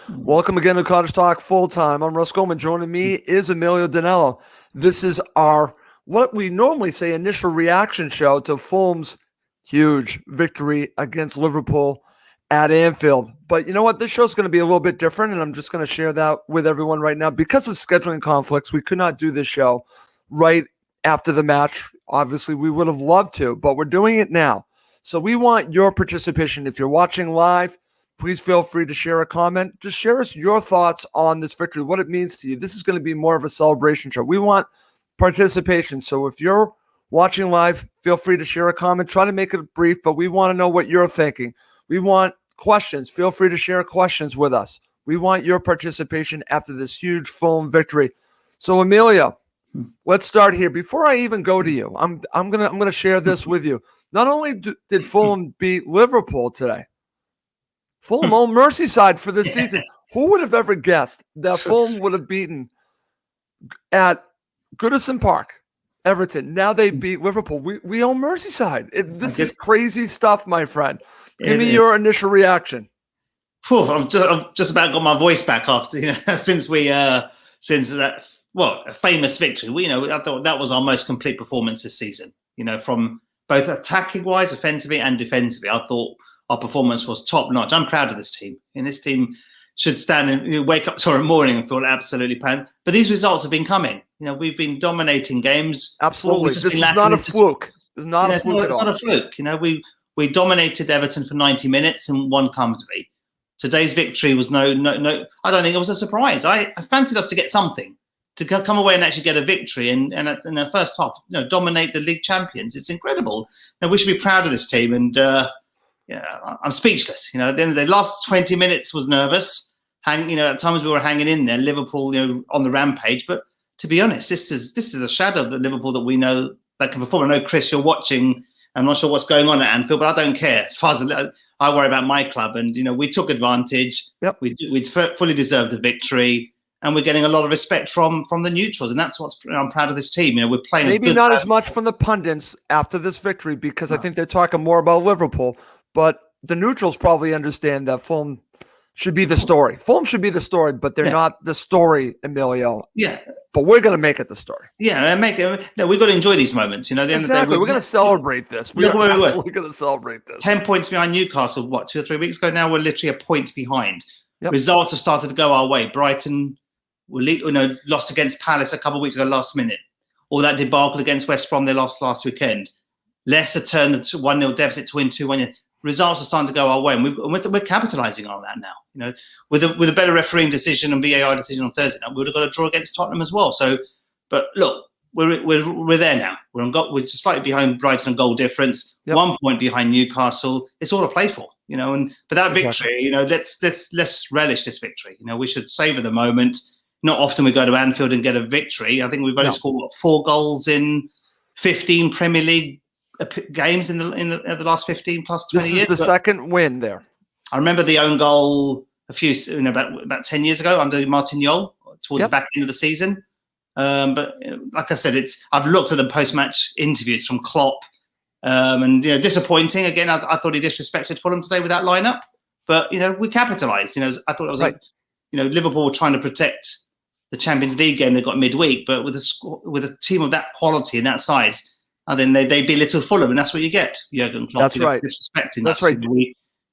Welcome again to Cottage Talk Full Time. I'm Russ Goldman. Joining me is Emilio Danello. This is our, what we normally say, initial reaction show to Fulham's huge victory against Liverpool at Anfield. But you know what? This show is going to be a little bit different, and I'm just going to share that with everyone right now. Because of scheduling conflicts, we could not do this show right after the match. Obviously, we would have loved to, but we're doing it now. So we want your participation. If you're watching live, please feel free to share a comment. Just share us your thoughts on this victory, what it means to you. This is going to be more of a celebration show. We want participation. So if you're watching live, feel free to share a comment. Try to make it brief, but we want to know what you're thinking. We want questions. Feel free to share questions with us. We want your participation after this huge Fulham victory. So Emilio, let's start here. Before I even go to you, I'm gonna share this with you. Not only did Fulham beat Liverpool today, Fulham owned Merseyside for this season. Who would have ever guessed that Fulham would have beaten at Goodison Park, Everton? Now they beat Liverpool. We own Merseyside. This is crazy stuff, my friend. Give me your initial reaction. I've just about got my voice back after since that a famous victory. I thought that was our most complete performance this season. From both attacking wise, offensively and defensively, I thought our performance was top notch. I'm proud of this team, and this team should stand and wake up tomorrow morning and feel absolutely proud. But these results have been coming. We've been dominating games. Absolutely, this is not a fluke. It's not a fluke at all. It's not a fluke. We dominated Everton for 90 minutes and won comfortably. Today's victory was no. I don't think it was a surprise. I fancied us to get something, to come away and actually get a victory, and in the first half, dominate the league champions. It's incredible. We should be proud of this team, and I'm speechless. At the end of the last 20 minutes was nervous. At times we were hanging in there. Liverpool, on the rampage. But to be honest, this is a shadow of the Liverpool that we know that can perform. I know, Chris, you're watching. I'm not sure what's going on at Anfield, but I don't care. As far as I worry about my club, and we took advantage. Yep. We fully deserved the victory, and we're getting a lot of respect from the neutrals, and that's what's. I'm proud of this team. We're playing. Maybe not as much from the pundits after this victory, because I think they're talking more about Liverpool. But the neutrals probably understand that Fulham should be the story. Fulham should be the story, but they're not the story, Emilio. Yeah. But we're going to make it the story. Yeah, we've got to enjoy these moments. At the end of the day, we're going to celebrate this. We're absolutely going to celebrate this. 10 points behind Newcastle, 2 or 3 weeks ago now? We're literally a point behind. Yep. Results have started to go our way. Brighton lost against Palace a couple of weeks ago last minute. All that debacle against West Brom, they lost last weekend. Leicester turned the 1-0 deficit to win 2-1. Results are starting to go our way, and we're capitalising on that now. With a better refereeing decision and VAR decision on Thursday, we would have got a draw against Tottenham as well. So, but look, we're there now. We're just slightly behind Brighton on goal difference. Yep. 1 point behind Newcastle. It's all to play for, but that victory, let's relish this victory. We should savor the moment. Not often we go to Anfield and get a victory. I think we've only scored 4 goals in 15 Premier League games in the last 15 plus 20 years. This is the second win there. I remember the own goal about 10 years ago under Martin Jol towards the back end of the season. But like I said, I've looked at the post-match interviews from Klopp, and disappointing. Again, I thought he disrespected Fulham today with that lineup. But we capitalised. I thought it was Liverpool were trying to protect the Champions League game they got midweek, but with a team of that quality and that size. And then they belittle Fulham, and that's what you get, Jurgen Klopp. That's right. Disrespecting. That's right.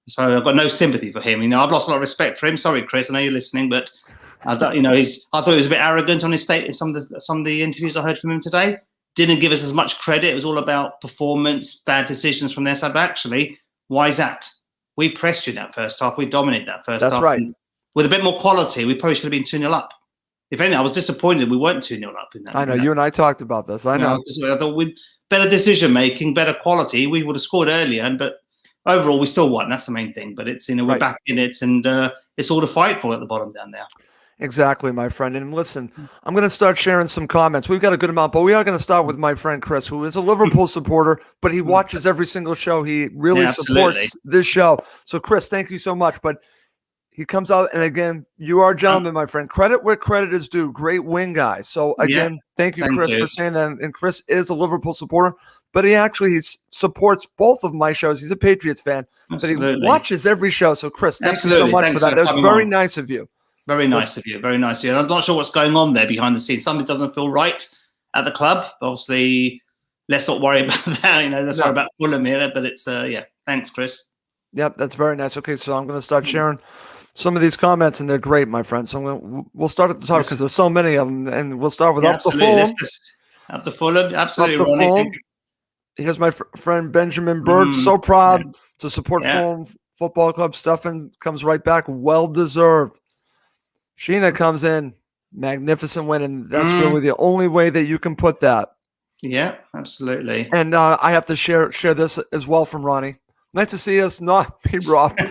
So I've got no sympathy for him. I've lost a lot of respect for him. Sorry, Chris. I know you're listening, but I thought he was a bit arrogant on his state. Some of the interviews I heard from him today didn't give us as much credit. It was all about performance, bad decisions from their side. But actually, why is that? We pressed you in that first half. We dominated that first half. That's right. And with a bit more quality, we probably should have been 2-0 up. If anything, I was disappointed we weren't 2-0 up in that. I know. You and I talked about this. I know. I thought with better decision-making, better quality, we would have scored earlier. But overall, we still won. That's the main thing. But it's, we're back in it, and it's all to fight for at the bottom down there. Exactly, my friend. And listen, I'm going to start sharing some comments. We've got a good amount, but we are going to start with my friend Chris, who is a Liverpool supporter, but he watches every single show. He really supports this show. So, Chris, thank you so much. But he comes out, and again, you are a gentleman, my friend. Credit where credit is due. Great win, guy. So again, thank you, Chris, for saying that. And Chris is a Liverpool supporter, but he supports both of my shows. He's a Patriots fan, but he watches every show. So Chris, thank you so much for that. That's very nice of you. Very nice of you. Very nice of you. And I'm not sure what's going on there behind the scenes. Something doesn't feel right at the club. Obviously, let's not worry about that. Let's worry about Fulham here. But it's thanks, Chris. Yep, that's very nice. Okay, so I'm going to start sharing some of these comments, and they're great, my friend. So we'll start at the top because there's so many of them, and we'll start with Up the Fulham. Up the Fulham, absolutely, Ronnie. Fulham. Here's my friend Benjamin Bird. So proud to support Fulham Football Club. Stefan comes right back. Well deserved. Sheena comes in. Magnificent win, and that's really the only way that you can put that. Yeah, absolutely. And I have to share this as well from Ronnie. Nice to see us not be robbed.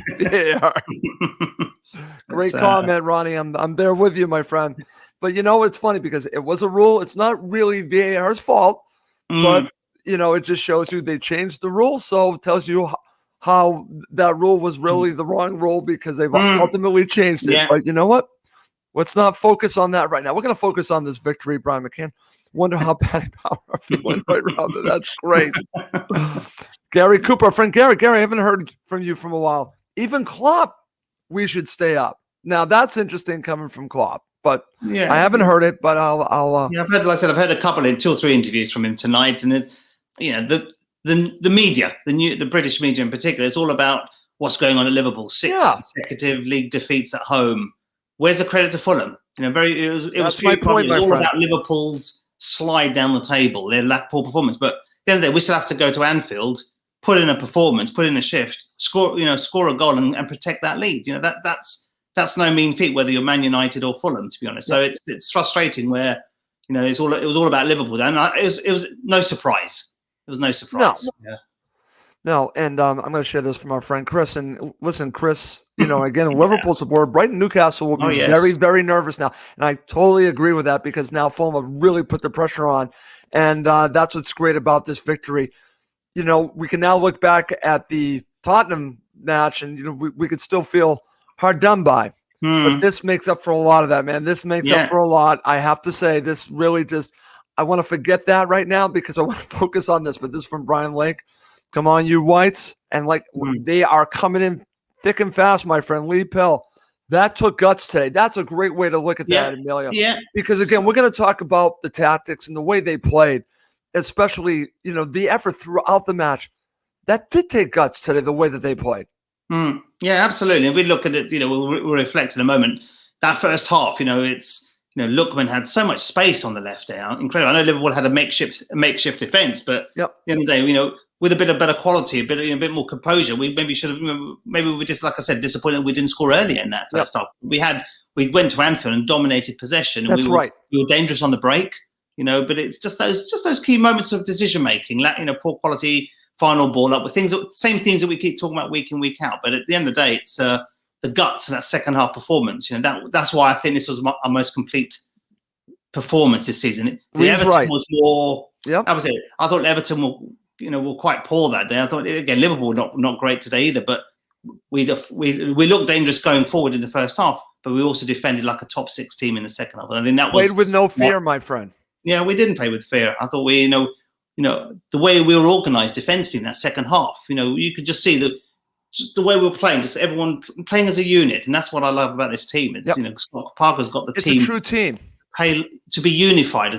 Great comment, Ronnie. I'm there with you, my friend. But it's funny because it was a rule. It's not really VAR's fault, but it just shows you they changed the rule. So it tells you how that rule was really the wrong rule because they've ultimately changed it. But you know what? Let's not focus on that right now. We're going to focus on this victory, Brian McCann. Wonder how Paddy Power are feeling right around it. That's great. Gary Cooper, friend Gary. Gary, I haven't heard from you from a while. Even Klopp, we should stay up. Now that's interesting coming from Klopp, but I haven't heard it. But I'll. I've heard, like I said, I've heard a couple in 2 or 3 interviews from him tonight, and it's the media, the British media in particular. It's all about what's going on at Liverpool. 6 consecutive league defeats at home. Where's the credit to Fulham? It was my point, my all friend. about Liverpool's slide down the table, their poor performance. But at the end of the day, we still have to go to Anfield, put in a performance, put in a shift, score a goal and protect that lead. That's no mean feat, whether you're Man United or Fulham, to be honest. So it's frustrating where it was all about Liverpool. And it was no surprise. It was no surprise. No, and I'm going to share this from our friend Chris. And listen, Chris, again, Liverpool supporter, Brighton Newcastle will be very, very nervous now. And I totally agree with that because now Fulham have really put the pressure on. And that's what's great about this victory. We can now look back at the Tottenham match and, we could still feel hard done by. But this makes up for a lot of that, man. This makes up for a lot. I have to say this really I want to forget that right now because I want to focus on this. But this is from Brian Lake. Come on, you whites. And they are coming in thick and fast, my friend. Lee Pill. That took guts today. That's a great way to look at that, Emilio. Yeah. Because, again, we're going to talk about the tactics and the way they played, especially, the effort throughout the match. That did take guts today, the way that they played. Yeah, absolutely. If we look at it, we'll reflect in a moment. That first half, Lookman had so much space on the left there. Incredible. I know Liverpool had a makeshift defence, but at the end of the day, with a bit of better quality, a bit more composure, we maybe should have. Maybe we were just, like I said, disappointed we didn't score earlier in that first half. We went to Anfield and dominated possession. And we were dangerous on the break, But it's just those key moments of decision making. Poor quality final ball up with same things that we keep talking about week in, week out. But at the end of the day, it's the guts of that second half performance. That's why I think this was our most complete performance this season. Everton was more. That was it. I thought Everton were quite poor that day. I thought again Liverpool not great today either. But we looked dangerous going forward in the first half, but we also defended like a top 6 team in the second half. I think that played with no fear, my friend. Yeah, we didn't play with fear. I thought the way we were organised defensively in that second half, you could just see the way we were playing, just everyone playing as a unit. And that's what I love about this team. It's, Scott Parker's got the team. It's a true team. To be unified.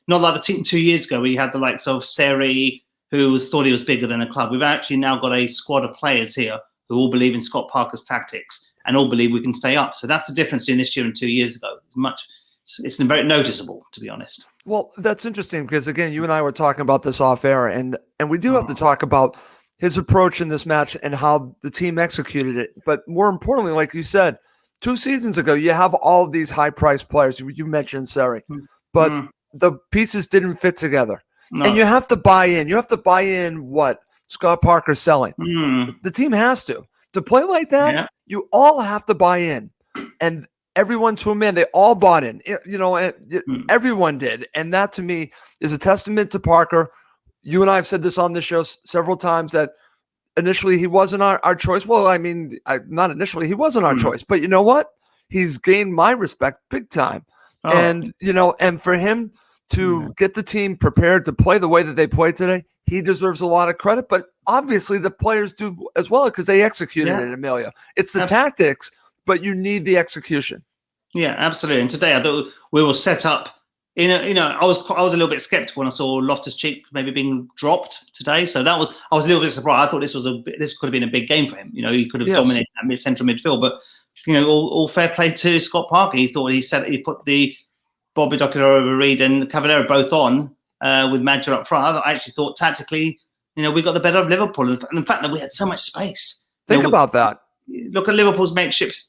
Not like the team 2 years ago where you had the likes of Seri, who thought he was bigger than a club. We've actually now got a squad of players here who all believe in Scott Parker's tactics and all believe we can stay up. So that's the difference between this year and 2 years ago. It's very noticeable, to be honest. Well, that's interesting because, again, you and I were talking about this off air, and we do have to talk about his approach in this match and how the team executed it. But more importantly, like you said, 2 seasons ago, you have all of these high-priced players. You mentioned Seri, but the pieces didn't fit together. No. And you have to buy in. You have to buy in what Scott Parker's selling. The team has to. To play like that, you all have to buy in. And everyone to a man, they all bought in. Everyone did. And that, to me, is a testament to Parker. You and I have said this on this show several times that initially he wasn't our choice. Well, I mean, not initially, he wasn't our choice. But you know what? He's gained my respect big time. And, and for him to get the team prepared to play the way that they played today, he deserves a lot of credit. But obviously the players do as well because they executed it, Emilio. It's the tactics, but you need the execution. Yeah, absolutely. And today I thought we were set up. I was a little bit skeptical when I saw Loftus-Cheek maybe being dropped today. So I was a little bit surprised. I thought this could have been a big game for him. He could have dominated that central midfield. But all fair play to Scott Parker. He thought he put the Bobby Reed and Cavallero both on with Madger up front. I actually thought tactically, we got the better of Liverpool, and the fact that we had so much space. Think about that. Look at Liverpool's makeshift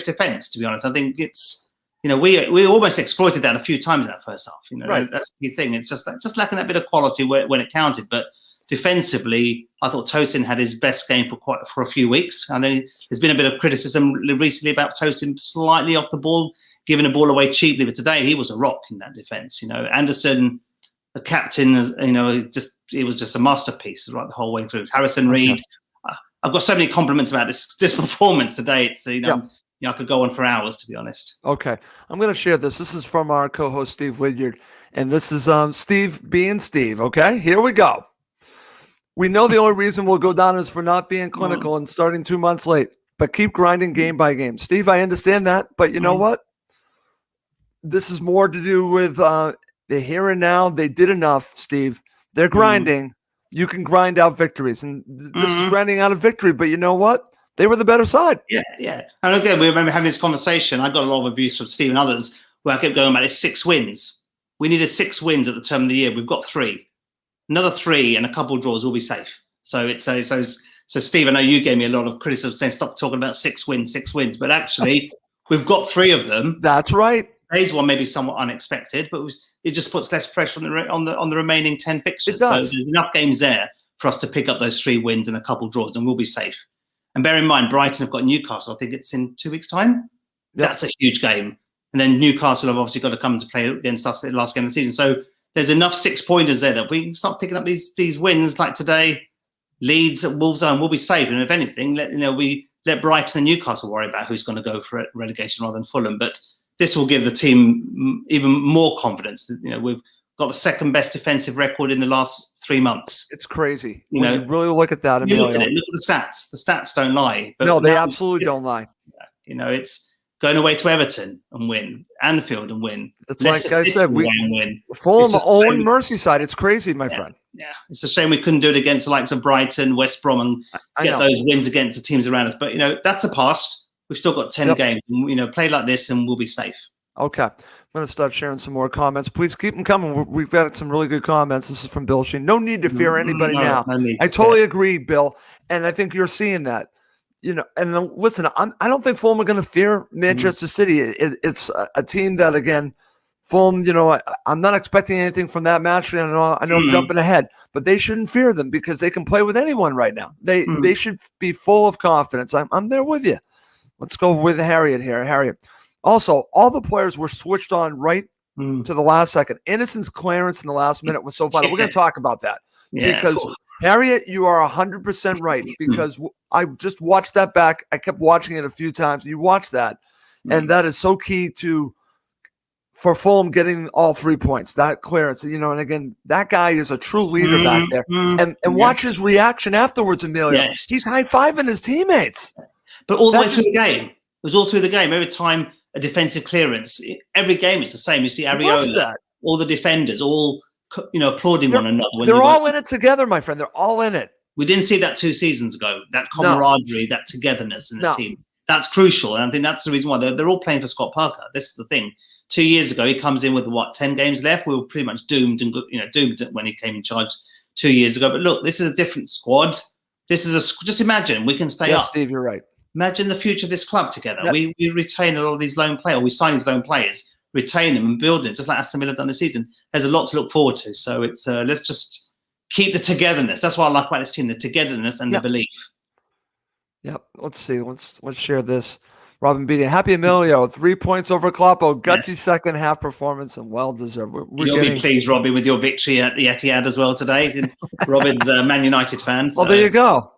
defence. To be honest, I think it's we almost exploited that a few times in that first half. Right. That's the thing. It's just lacking that bit of quality when it counted. But defensively, I thought Tosin had his best game for a few weeks. I think there's been a bit of criticism recently about Tosin slightly off the ball, giving the ball away cheaply. But today he was a rock in that defence. Anderson, the captain, it was just a masterpiece right the whole way through. Harrison Reed. I've got so many compliments about this performance today. It's I could go on for hours, to be honest. Okay, I'm going to share this. This is from our co-host Steve Wydyard, and this is Steve being Steve. Okay, here we go. We know the only reason we'll go down is for not being clinical and starting 2 months late, but keep grinding game by game. Steve, I understand that, but you know what? This is more to do with the here and now. They did enough, Steve. They're grinding. You can grind out victories, and this is grinding out a victory. But you know what? They were the better side. Yeah. And again, we remember having this conversation. I got a lot of abuse from Steve and others where I kept going about it. 6 wins. We needed 6 wins at the turn of the year. We've got 3. Another 3 and a couple of draws will be safe. So Steve, I know you gave me a lot of criticism saying stop talking about 6 wins. But actually, we've got 3 of them. That's right. Today's one may be somewhat unexpected, but it just puts less pressure on the remaining 10 fixtures. It does. So there's enough games there for us to pick up those 3 wins and a couple of draws, and we'll be safe. And bear in mind, Brighton have got Newcastle. I think it's in 2 weeks' time. Yep. That's a huge game. And then Newcastle have obviously got to come to play against us in the last game of the season. So there's enough 6-pointers there that we can start picking up these wins like today. Leeds at Wolves Zone will be safe. And if anything, we let Brighton and Newcastle worry about who's going to go for relegation rather than Fulham. But this will give the team even more confidence. We've got the second best defensive record in the last 3 months. It's crazy. You really look at that, Emilio. Look at the stats. The stats don't lie. But no, they absolutely don't lie. It's going away to Everton and win, Anfield and win. That's like I said, we win. Fulham own Merseyside. It's crazy, my friend. Yeah, it's a shame we couldn't do it against the likes of Brighton, West Brom, and get those wins against the teams around us. But that's a past. We've still got 10 games. And, play like this and we'll be safe. Okay. I'm going to start sharing some more comments. Please keep them coming. We've got some really good comments. This is from Bill Sheen. No need to fear anybody now. I totally agree, Bill. And I think you're seeing that. And listen, I don't think Fulham are going to fear Manchester City. It's a team that, again, Fulham, I'm not expecting anything from that match. I know I'm jumping ahead, but they shouldn't fear them because they can play with anyone right now. They should be full of confidence. I'm there with you. Let's go with Harriet here. Harriet. Also, all the players were switched on right to the last second. Innocent's clearance in the last minute was so funny. We're going to talk about that because Harriet, you are 100% right because I just watched that back. I kept watching it a few times. You watch that, and that is so key for Fulham getting all 3 points. That clearance, and again, that guy is a true leader back there. And watch his reaction afterwards, Emilio. Yes. He's high-fiving his teammates. But all the way through the game. It was all through the game. Every time a defensive clearance, every game is the same. You see Ariola, all the defenders, all applauding one another. They're all in it together, my friend. They're all in it. We didn't see that 2 seasons ago. That camaraderie, that togetherness in the team. That's crucial. And I think that's the reason why they're all playing for Scott Parker. This is the thing. 2 years ago, he comes in with 10 games left. We were pretty much doomed when he came in charge 2 years ago. But look, this is a different squad. Just imagine we can stay up. Steve, you're right. Imagine the future of this club together. Yep. We retain a lot of these loan players. We sign these loan players, retain them and build them, just like Aston Villa have done this season. There's a lot to look forward to. So it's let's just keep the togetherness. That's what I like about this team, the togetherness and the belief. Yep. Let's see. Let's share this. Robin Beatty, happy Emilio, 3 points over Kloppo, gutsy second half performance and well deserved. You'll be pleased, Robin, with your victory at the Etihad as well today. Robin's Man United fan. So. Well, there you go.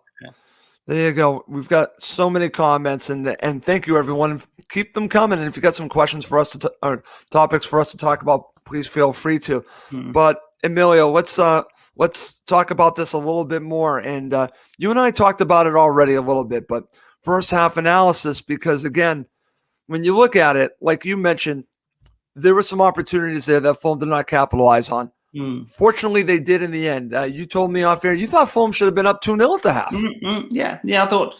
There you go. We've got so many comments, and thank you, everyone. Keep them coming. And if you got some questions for us or topics for us to talk about, please feel free to. But Emilio, let's talk about this a little bit more. And you and I talked about it already a little bit, but first half analysis, because again, when you look at it, like you mentioned, there were some opportunities there that Fulham did not capitalize on. Fortunately, they did in the end. You told me off air you thought Fulham should have been up 2-0 at the half. Yeah. I thought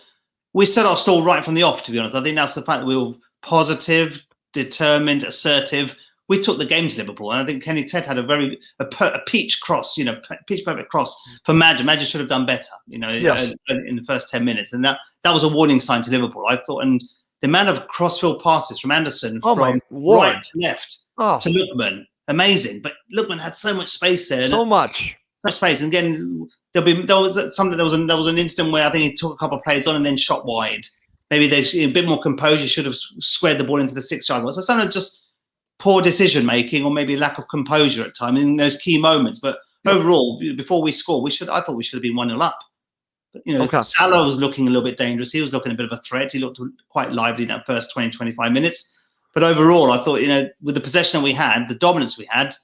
we set our stall right from the off, to be honest. I think that's the fact that we were positive, determined, assertive. We took the game to Liverpool, and I think Kenny Ted had a peach cross, peach perfect cross for Madge. Madge should have done better, in the first 10 minutes, and that was a warning sign to Liverpool, I thought. And the amount of crossfield passes from Anderson from right to left to Lookman. Amazing, but Lookman had so much space there. So much space, and again, there was an instant where I think he took a couple of plays on and then shot wide. Maybe there's a bit more composure. Should have squared the ball into the 6-yard line. So sometimes just poor decision making, or maybe lack of composure at times in those key moments. But overall, before we score, I thought we should have been 1-0 up. But, Salah was looking a little bit dangerous. He was looking a bit of a threat. He looked quite lively in that first 20-25 minutes. But overall, I thought, with the possession that we had, the dominance we had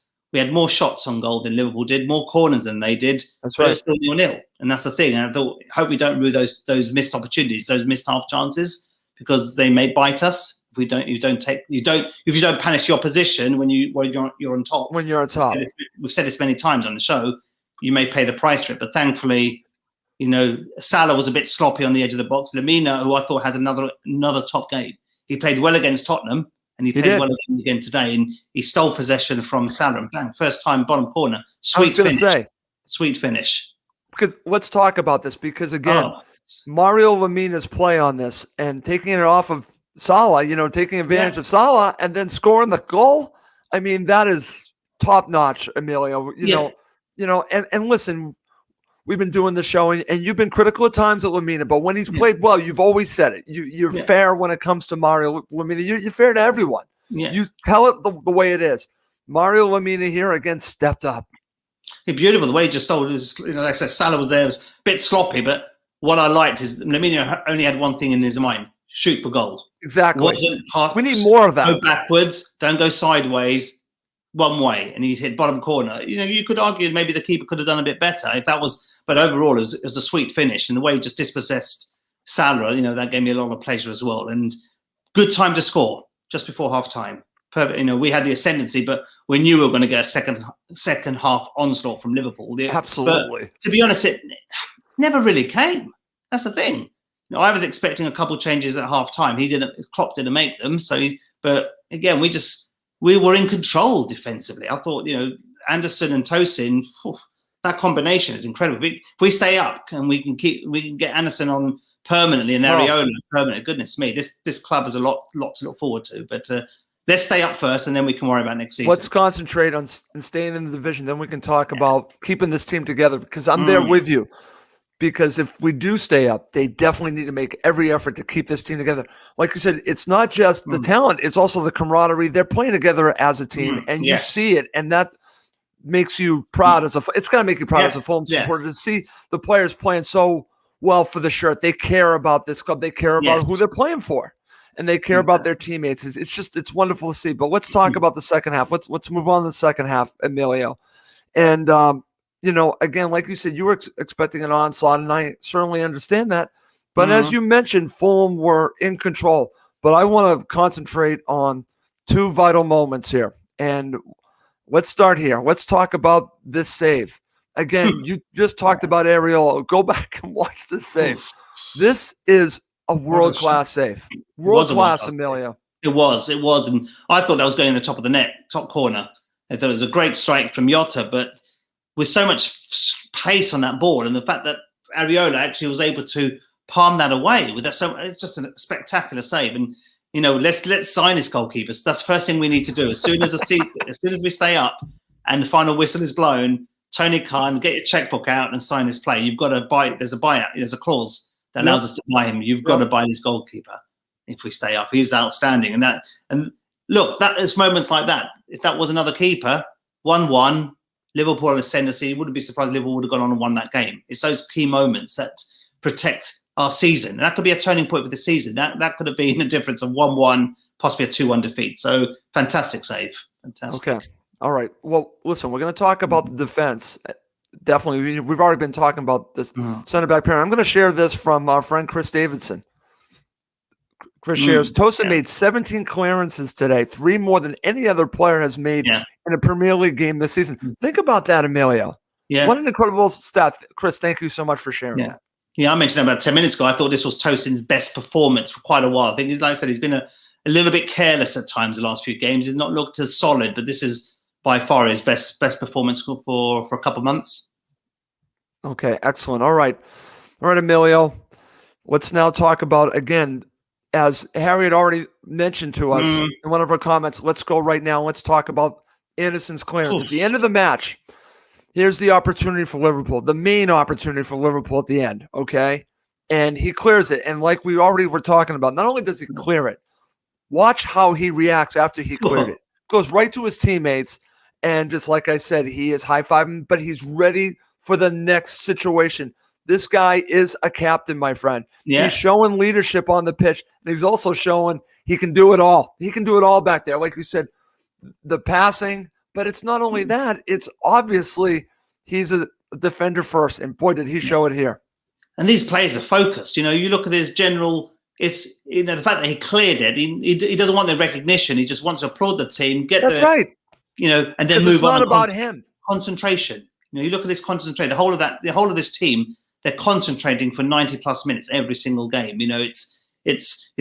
more shots on goal than Liverpool did, more corners than they did. That's right. It was still 0-0, and that's the thing. And I thought, hope we don't rue those missed opportunities, those missed half chances, because they may bite us if you don't punish your opposition when you're on top. When you're on top, we've said this many times on the show. You may pay the price for it, but thankfully, Salah was a bit sloppy on the edge of the box. Lemina, who I thought had another top game, he played well against Tottenham. And he played well again today, and he stole possession from Salah. And bang, first time, bottom corner. Sweet finish. Because let's talk about this, because again, Mario Lemina's play on this and taking it off of Salah, taking advantage of Salah and then scoring the goal. I mean, that is top notch, Emilio. And listen, we've been doing the show, and you've been critical at times at Lemina, but when he's played well, you've always said it. You're fair when it comes to Mario Lemina. You're fair to everyone. Yeah. You tell it the way it is. Mario Lemina here again stepped up. Beautiful the way he just stole his. Like I said, Salah was there. It was a bit sloppy, but what I liked is Lemina only had one thing in his mind: shoot for goal. Exactly. We need more of that. Go backwards. Don't go sideways. One way, and he hit bottom corner. You could argue maybe the keeper could have done a bit better if that was. But overall, it was a sweet finish, and the way he just dispossessed Salah, that gave me a lot of pleasure as well. And good time to score just before half time. Perfect. We had the ascendancy, but we knew we were going to get a second half onslaught from Liverpool. Absolutely. But to be honest, it never really came. That's the thing. I was expecting a couple changes at half time. Klopp didn't make them. But again, we were in control defensively. I thought, Anderson and Tosin, that combination is incredible. If we stay up and we can get Anderson on permanently and Areola permanently, goodness me, this club has a lot to look forward to. But let's stay up first, and then we can worry about next season. Let's concentrate on staying in the division. Then we can talk about keeping this team together, because I'm there with you. Because if we do stay up, they definitely need to make every effort to keep this team together. Like you said, it's not just the talent, it's also the camaraderie. They're playing together as a team, and you see it, and that makes you proud it's going to make you proud as a Fulham supporter to see the players playing so well for the shirt. They care about this club. They care about who they're playing for, and they care about their teammates. It's wonderful to see. But let's talk about the second half. Let's move on to the second half, Emilio. And, again, like you said, you were expecting an onslaught, and I certainly understand that. But as you mentioned, Fulham were in control. But I want to concentrate on two vital moments here. And let's start here. Let's talk about this save. Again, you just talked about Areola. Go back and watch this save. This is a world-class save. World-class, Emilio. It was. And I thought that was going in the top of the net, top corner. I thought it was a great strike from Jota, but with so much pace on that ball, and the fact that Areola actually was able to palm that away with that, so it's just a spectacular save. And let's sign his goalkeepers. That's the first thing we need to do. As soon as we stay up and the final whistle is blown, Tony Khan, get your checkbook out and sign his play. You've got to buy. There's a buyout. There's a clause that allows us to buy him. You've got to buy this goalkeeper if we stay up. He's outstanding. And look, it's moments like that. If that was another keeper, 1-1. Liverpool ascendancy, wouldn't be surprised Liverpool would have gone on and won that game. It's those key moments that protect our season. That could be a turning point for the season. That could have been a difference of 1-1, possibly a 2-1 defeat. So fantastic save. Fantastic. Okay. All right. Well, listen, we're going to talk about the defense. Definitely. We've already been talking about this center back pair. I'm going to share this from our friend Chris Davidson. Chris shares, Tosin made 17 clearances today, 3 more than any other player has made in a Premier League game this season. Think about that, Emilio. Yeah. What an incredible stat. Chris, thank you so much for sharing that. Yeah, I mentioned that about 10 minutes ago. I thought this was Tosin's best performance for quite a while. I think, like I said, he's been a little bit careless at times the last few games. He's not looked as solid, but this is by far his best performance for a couple of months. Okay, excellent. All right, Emilio. Let's now talk about, again, as Harry had already mentioned to us in one of our comments, let's go right now. Let's talk about Anderson's clearance. At the end of the match, here's the opportunity for Liverpool, the main opportunity for Liverpool at the end, okay? And he clears it. And like we already were talking about, not only does he clear it, watch how he reacts after he cleared it. Goes right to his teammates. And just like I said, he is high-fiving, but he's ready for the next situation. This guy is a captain, my friend. Yeah. He's showing leadership on the pitch, and he's also showing he can do it all. He can do it all back there. Like you said, the passing, but it's not only that. It's obviously he's a defender first, and boy, did he show it here. And these players are focused. You know, you look at his general, it's, you know, the fact that he cleared it, he doesn't want the recognition. He just wants to applaud the team, That's right. You know, and then move on. It's not about him. Concentration. You know, you look at this concentration, the whole of this team, they're concentrating for 90+ minutes every single game. You know, it's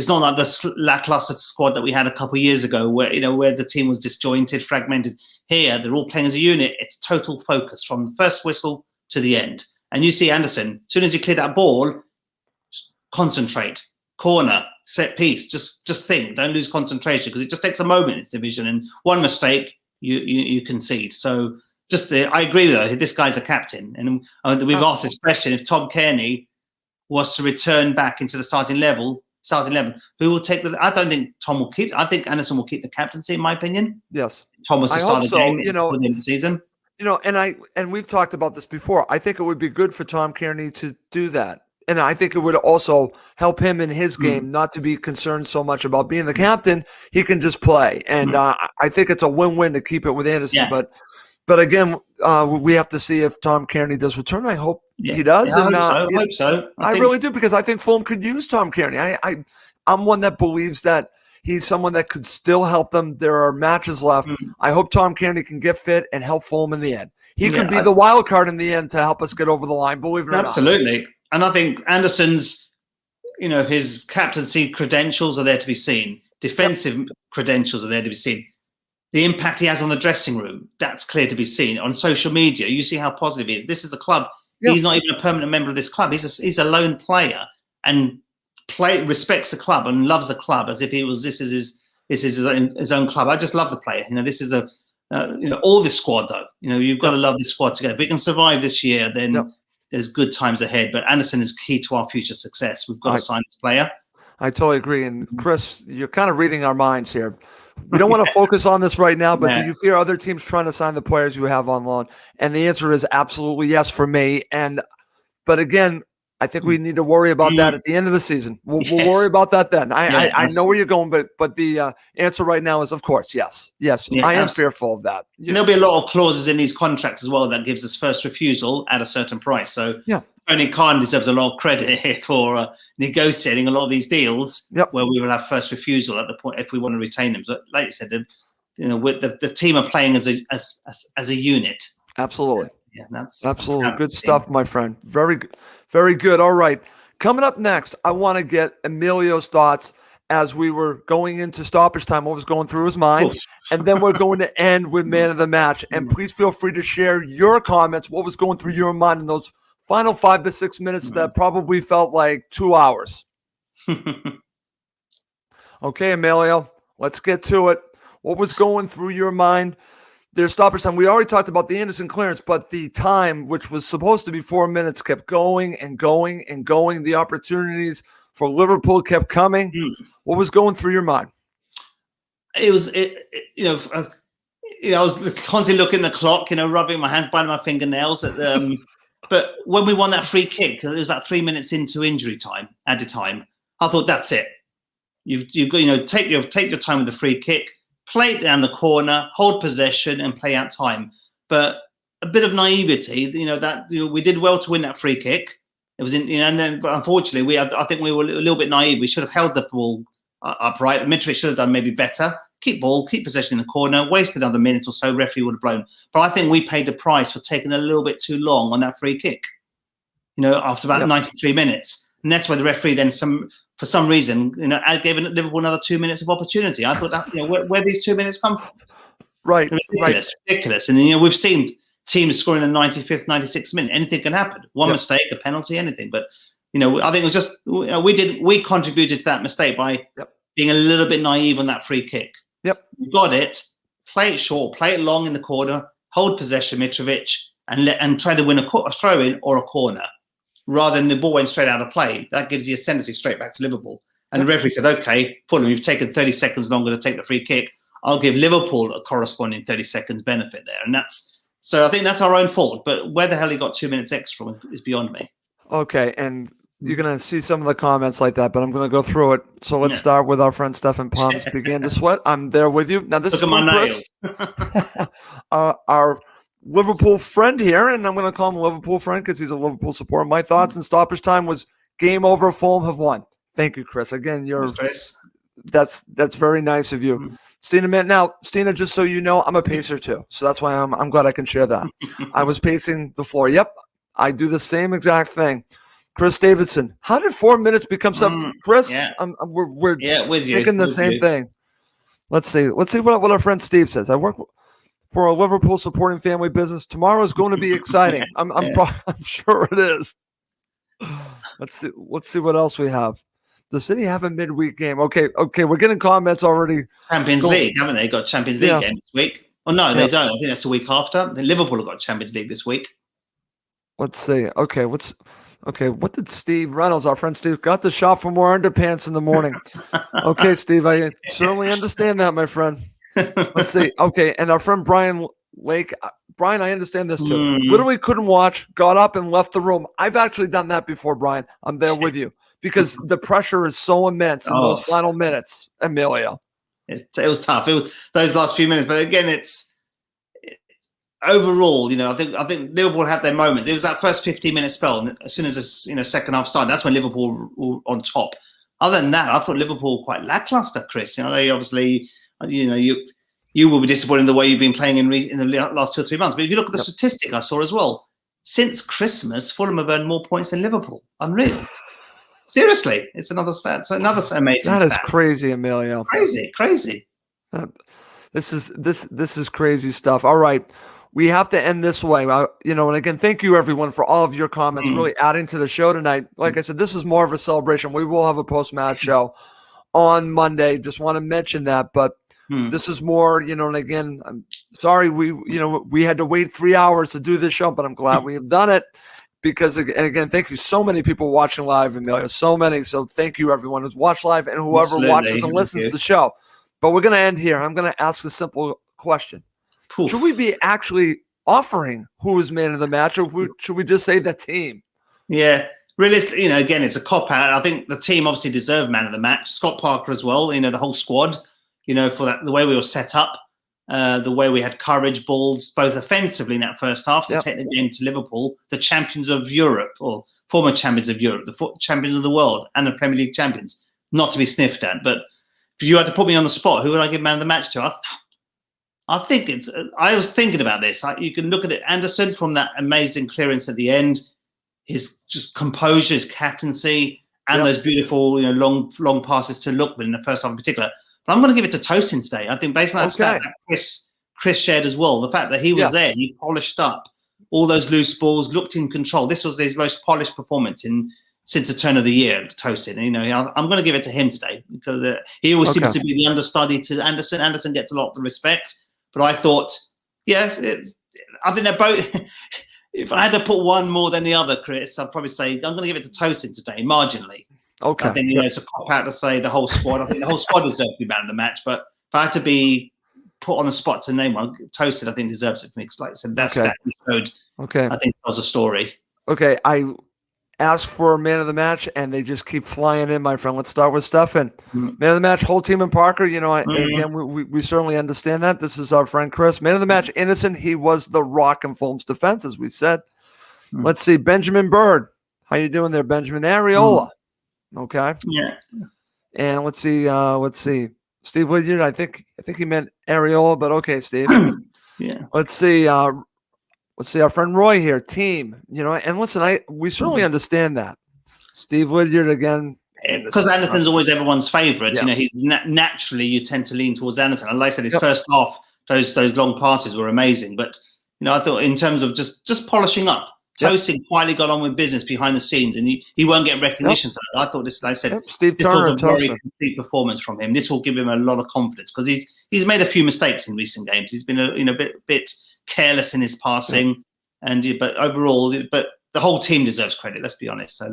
not like the lackluster squad that we had a couple of years ago where the team was disjointed, fragmented. Here, they're all playing as a unit. It's total focus from the first whistle to the end. And you see Anderson, as soon as you clear that ball, concentrate, corner, set piece, just think, don't lose concentration, because it just takes a moment in this division, and one mistake, you concede. So I agree with her. This guy's a captain, and we've asked this question: if Tom Kearney was to return back into the starting eleven, who will take the? I don't think Tom will keep. I think Anderson will keep the captaincy, in my opinion. Yes, Tom was to start a game within the season. You know, and we've talked about this before. I think it would be good for Tom Kearney to do that. And I think it would also help him in his game not to be concerned so much about being the captain. He can just play. And I think it's a win-win to keep it with Anderson. Yeah. But again, we have to see if Tom Kearney does return. I hope he does. Yeah, I hope so. I really do, because I think Fulham could use Tom Kearney. I'm one that believes that he's someone that could still help them. There are matches left. I hope Tom Kearney can get fit and help Fulham in the end. He could be the wild card in the end to help us get over the line, believe it or not. Absolutely. And I think Anderson's, his captaincy credentials are there to be seen. Defensive credentials are there to be seen. The impact he has on the dressing room, that's clear to be seen. On social media, you see how positive he is. This is a club. He's not even a permanent member of this club. He's a lone player and respects the club and loves the club as if this is his own club. I just love the player. This is all this squad though. You've got to love this squad together. If we can survive this year, then there's good times ahead. But Anderson is key to our future success. We've got to sign this player. I totally agree. And Chris, you're kind of reading our minds here. We don't want to focus on this right now, but do you fear other teams trying to sign the players you have on loan? And the answer is absolutely yes for me. But again, I think we need to worry about that at the end of the season. We'll worry about that then. I know where you're going, but the answer right now is, of course, yes. Yes, I am fearful of that. There'll be a lot of clauses in these contracts as well that gives us first refusal at a certain price. So Tony Khan deserves a lot of credit here for negotiating a lot of these deals where we will have first refusal at the point if we want to retain them. But like you said, the team are playing as a unit. Absolutely. Yeah, that's absolutely good stuff, my friend. Very good. Very good. All right. Coming up next, I want to get Emilio's thoughts as we were going into stoppage time, what was going through his mind. And then we're going to end with man of the match. And please feel free to share your comments, what was going through your mind in those final 5 to 6 minutes that probably felt like 2 hours. Okay, Emilio, let's get to it. What was going through your mind? There's stoppage time. We already talked about the Anderson clearance, but the time, which was supposed to be 4 minutes, kept going and going and going. The opportunities for Liverpool kept coming. What was going through your mind? I was constantly looking at the clock, rubbing my hands, biting my fingernails at But when we won that free kick, it was about 3 minutes into injury time, added time. I thought that's it. You've got take your time with the free kick, play it down the corner, hold possession, and play out time. But a bit of naivety, we did well to win that free kick. It was but unfortunately, I think we were a little bit naive. We should have held the ball upright. Mitrovic should have done maybe better. Keep possession in the corner. Wasted another minute or so. Referee would have blown. But I think we paid the price for taking a little bit too long on that free kick. After about 93 minutes, and that's where the referee then for some reason gave Liverpool another 2 minutes of opportunity. I thought that where these 2 minutes come from? Right, ridiculous. And we've seen teams scoring in the 95th, 96th minute. Anything can happen. One mistake, a penalty, anything. But I think it was just we contributed to that mistake by being a little bit naive on that free kick. Yep, you got it. Play it short, play it long in the corner, hold possession, Mitrovic, and try to win a throw in or a corner, rather than the ball went straight out of play. That gives you ascendancy straight back to Liverpool. And the referee said, "Okay, Fulham, you've taken 30 seconds longer to take the free kick. I'll give Liverpool a corresponding 30 seconds benefit there." And so I think that's our own fault. But where the hell he got 2 minutes extra from is beyond me. Okay, and you're going to see some of the comments like that, but I'm going to go through it. So let's start with our friend Stefan Palms. Began to sweat. I'm there with you. Now, this is from Chris, our Liverpool friend here, and I'm going to call him a Liverpool friend because he's a Liverpool supporter. My thoughts in stoppage time was game over. Fulham have won. Thank you, Chris. Again, that's very nice of you. Stina, just so you know, I'm a pacer too. So that's why I'm glad I can share that. I was pacing the floor. Yep, I do the same exact thing. Chris Davidson, how did 4 minutes become something? Chris, we're with you. Thinking the same thing. Let's see what our friend Steve says. I work for a Liverpool supporting family business. Tomorrow is going to be exciting. I'm sure it is. Let's see what else we have. Does City have a midweek game? Okay. We're getting comments already. Champions League, haven't they? Got Champions League game this week. Oh no, they don't. I think that's the week after. Liverpool have got Champions League this week. Let's see. Okay, what did Steve Reynolds, our friend Steve, got to shop for more underpants in the morning? Okay, Steve, I certainly understand that, my friend. Let's see. Okay, and our friend Brian Lake. Brian, I understand this too. Literally couldn't watch, got up and left the room. I've actually done that before, Brian. I'm there with you because the pressure is so immense in those final minutes, Emilio. It was tough. It was those last few minutes, but again, it's overall, I think Liverpool had their moments. It was that first 15-minute spell, and as soon as the second half started, that's when Liverpool were on top. Other than that, I thought Liverpool were quite lackluster, Chris. They obviously, you will be disappointed in the way you've been playing in the last 2 or 3 months. But if you look at the statistic I saw as well, since Christmas, Fulham have earned more points than Liverpool. Unreal. Seriously, it's another stat. It's another amazing stat. That is crazy, Emilio. Crazy. This is crazy stuff. All right. We have to end this way. And again, thank you everyone for all of your comments, really adding to the show tonight. Like I said, this is more of a celebration. We will have a post-match show on Monday. Just want to mention that, but this is more, and again, I'm sorry we had to wait 3 hours to do this show, but I'm glad we have done it because, and again, thank you. So many people watching live, Emilio, so many. So thank you everyone who's watched live and whoever watches and listens to the show. But we're going to end here. I'm going to ask a simple question. Cool. Should we be actually offering who is man of the match, or should we just say the team? Yeah, realistically, again, it's a cop out. I think the team obviously deserved man of the match. Scott Parker as well. The whole squad. For that, the way we were set up, the way we had courage, balls, both offensively in that first half to take the game to Liverpool, the champions of Europe or former champions of Europe, the champions of the world, and the Premier League champions. Not to be sniffed at, but if you had to put me on the spot, who would I give man of the match to? I think I was thinking about this. You can look at it. Anderson from that amazing clearance at the end, his just composure, his captaincy, and those beautiful, long passes to Lookman in the first half in particular. But I'm going to give it to Tosin today. I think based on that stat that Chris shared as well, the fact that he was there, he polished up all those loose balls, looked in control. This was his most polished performance since the turn of the year, Tosin. I'm going to give it to him today because he always seems to be the understudy to Anderson. Anderson gets a lot of the respect. But I thought, I think they're both. If I had to put one more than the other, Chris, I'd probably say I'm going to give it to Tosin today, marginally. Okay. I think it's a cop out to say the whole squad. I think the whole squad deserves to be man of the match. But if I had to be put on the spot to name one, Tosin, I think deserves it for me. Because like I said, that stat he showed. Okay. I think it was a story. Okay, I asked for man of the match, and they just keep flying in, my friend. Let's start with Stefan. Mm. Man of the match, whole team and Parker. Mm. Again, we certainly understand that. This is our friend Chris. Man of the match, Innocent. He was the rock in Fulham's defense, as we said. Mm. Let's see, Benjamin Bird. How you doing there, Benjamin? Areola. Okay. Yeah. And let's see. Steve Lydiard. I think he meant Areola, but okay, Steve. Yeah. Let's see. Let's see, our friend Roy here, team. And listen, we certainly understand that. Steve Lydiard again. Because Anderson's always everyone's favourite. Yeah. He's naturally you tend to lean towards Anderson. And like I said, his first half, those long passes were amazing. But I thought in terms of just polishing up, Tosin quietly got on with business behind the scenes, and he won't get recognition for that. I thought this, like I said, Steve this Turner was a very complete performance from him. This will give him a lot of confidence because he's made a few mistakes in recent games. He's been a bit careless in his passing, but overall, but the whole team deserves credit. Let's be honest. So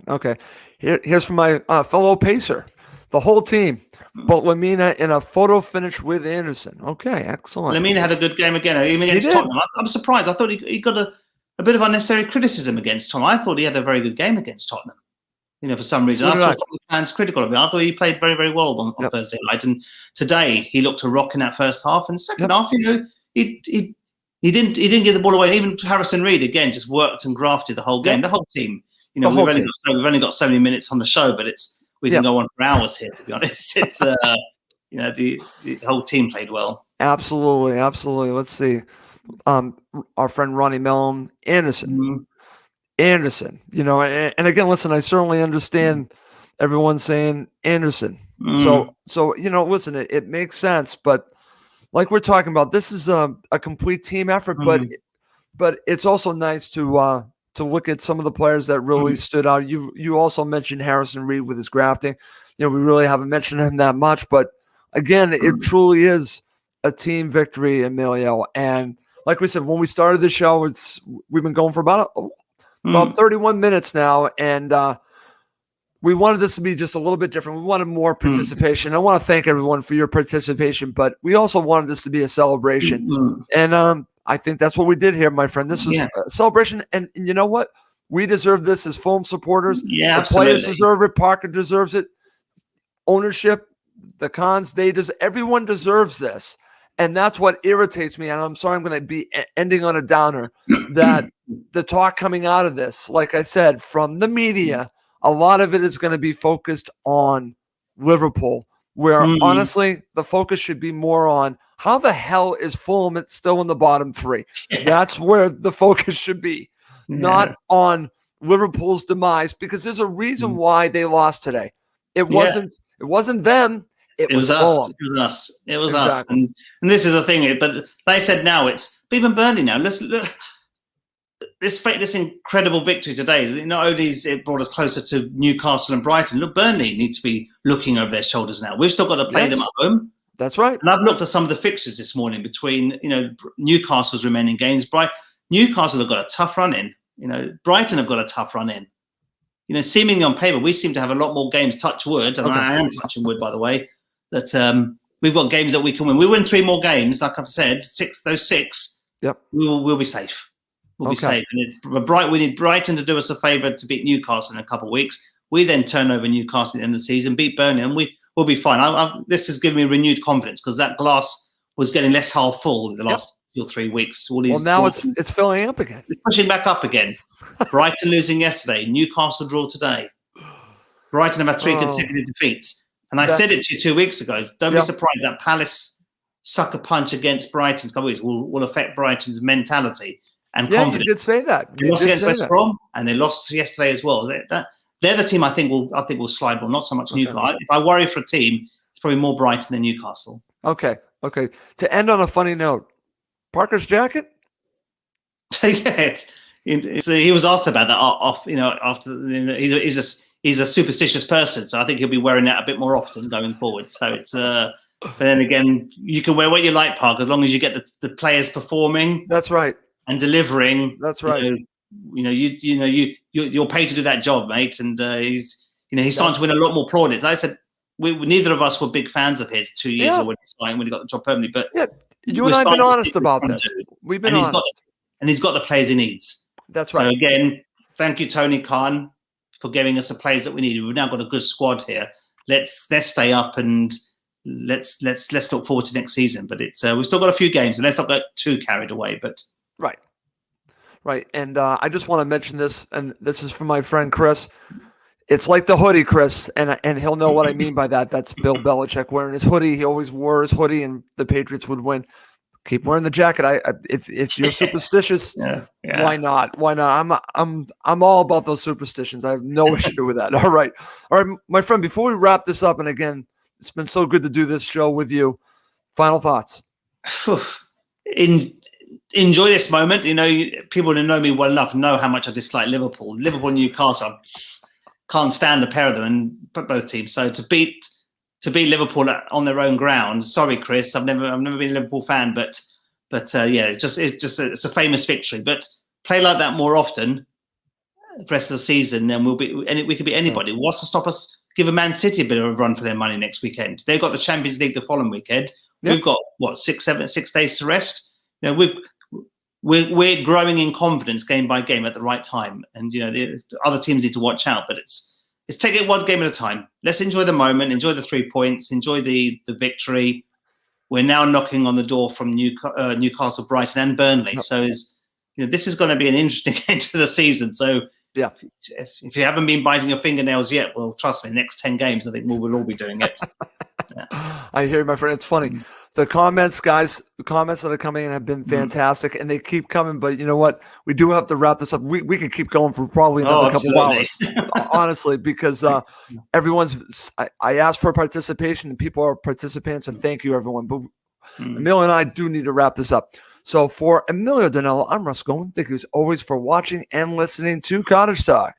okay. Here's from my fellow pacer, the whole team. But Lamina in a photo finish with Anderson. Okay, excellent. Lamina had a good game again, even against Tottenham. I'm surprised. I thought he got a bit of unnecessary criticism against Tottenham. I thought he had a very good game against Tottenham. For some reason, I saw some of the fans critical of him. I thought he played very, very well on Thursday night, and today he looked a rock in that first half. And the second half, he didn't give the ball away. Even Harrison Reed again just worked and grafted the whole game. The whole team. We've only got so many minutes on the show, but we can go on for hours here. To be honest, it's the whole team played well. Absolutely. Let's see, our friend Ronnie Mellon, Anderson. Anderson, and again, listen, I certainly understand everyone saying Anderson. So listen, it makes sense, but like we're talking about, this is a complete team effort, but it's also nice to look at some of the players that really stood out. You also mentioned Harrison Reed with his grafting. We really haven't mentioned him that much, but again, it truly is a team victory, Emilio. And like we said, when we started the show, we've been going for about 31 minutes now, and we wanted this to be just a little bit different. We wanted more participation. I want to thank everyone for your participation, but we also wanted this to be a celebration. And I think that's what we did here, my friend. This was a celebration, and you know what? We deserve this as Fulham supporters. Yeah, the players deserve it. Parker deserves it. Ownership, the Cons, everyone deserves this. And that's what irritates me. And I'm sorry I'm going to be ending on a downer, that the talk coming out of this, like I said, from the media, a lot of it is going to be focused on Liverpool, where honestly, the focus should be more on how the hell is Fulham still in the bottom three. That's where the focus should be, not on Liverpool's demise, because there's a reason why they lost today. It wasn't them. It was us. It was us. And this is the thing. But like I said, now it's even Burnley now. Look, this incredible victory today. Not only is it brought us closer to Newcastle and Brighton. Look, Burnley need to be looking over their shoulders now. We've still got to play them at home. That's right. And I've looked at some of the fixtures this morning between Newcastle's remaining games. Newcastle have got a tough run in. Brighton have got a tough run in. Seemingly on paper, we seem to have a lot more games. Touch wood, and I am touching wood, by the way. That we've got games that we can win. We win 3 more games, like I've said, those six. Yep, we'll be safe. We'll be safe. And we need Brighton to do us a favour to beat Newcastle in a couple of weeks. We then turn over Newcastle at the end of the season, beat Burnley, and we'll be fine. This has given me renewed confidence because that glass was getting less half full in the last 2 or 3 weeks. Now it's filling up again. It's pushing back up again. Brighton losing yesterday, Newcastle draw today. Brighton have had 3 consecutive defeats. And I said it to you 2 weeks ago. Don't be surprised that Palace sucker punch against Brighton will affect Brighton's mentality and confidence. You did say that. They lost against West Brom, and they lost yesterday as well. They're the team I think will slide more, not so much Newcastle. If I worry for a team, it's probably more Brighton than Newcastle. Okay. To end on a funny note, Parker's jacket? He was asked about that after he's a superstitious person, so I think he'll be wearing that a bit more often going forward. So it's but then again, you can wear what you like, Park, as long as you get the players performing. That's right. And delivering. That's right. You're paid to do that job, mate. And he's starting to win a lot more plaudits. Like I said, neither of us were big fans of his 2 years ago when he got the job permanently. But you and I have been honest about this. We've been honest. And he's got the players he needs. That's right. So again, thank you, Tony Khan, for giving us the players that we needed. We've now got a good squad here. Let's stay up and let's look forward to next season. But it's we've still got a few games, and let's not get too carried away. But right. And I just want to mention this, and this is from my friend Chris. It's like the hoodie, Chris, and he'll know what I mean by that. That's Bill Belichick wearing his hoodie. He always wore his hoodie, and the Patriots would win. Keep wearing the jacket. If you're superstitious, why not? Why not? I'm all about those superstitions. I have no issue with that. All right, my friend. Before we wrap this up, and again, it's been so good to do this show with you. Final thoughts. Enjoy this moment. You know, people who know me well enough know how much I dislike Liverpool. Liverpool, Newcastle. Can't stand the pair of them and both teams. So to beat Liverpool on their own ground. Sorry, Chris, I've never been a Liverpool fan, but yeah, it's a famous victory. But play like that more often, the rest of the season, then we could be anybody. What's to stop us? Give a Man City a bit of a run for their money next weekend. They've got the Champions League the following weekend. Yep. We've got what 6 days to rest. You know, we're growing in confidence game by game at the right time, and you know the other teams need to watch out. But it's take it one game at a time. Let's enjoy the moment, enjoy the 3 points, enjoy the victory. We're now knocking on the door from Newcastle, Brighton, and Burnley. Yep. So this is going to be an interesting end to the season. So yeah, if you haven't been biting your fingernails yet, well, trust me, next 10 games, I think we'll all be doing it. Yeah. I hear you, my friend. It's funny. The comments, guys, the comments that are coming in have been fantastic, and they keep coming. But you know what? We do have to wrap this up. We could keep going for probably another couple of hours, honestly, because everyone's. I asked for participation, and people are participants, and thank you, everyone. But Emilio and I do need to wrap this up. So for Emilio Danello, I'm Russ Goldman. Thank you as always for watching and listening to Cottage Talk.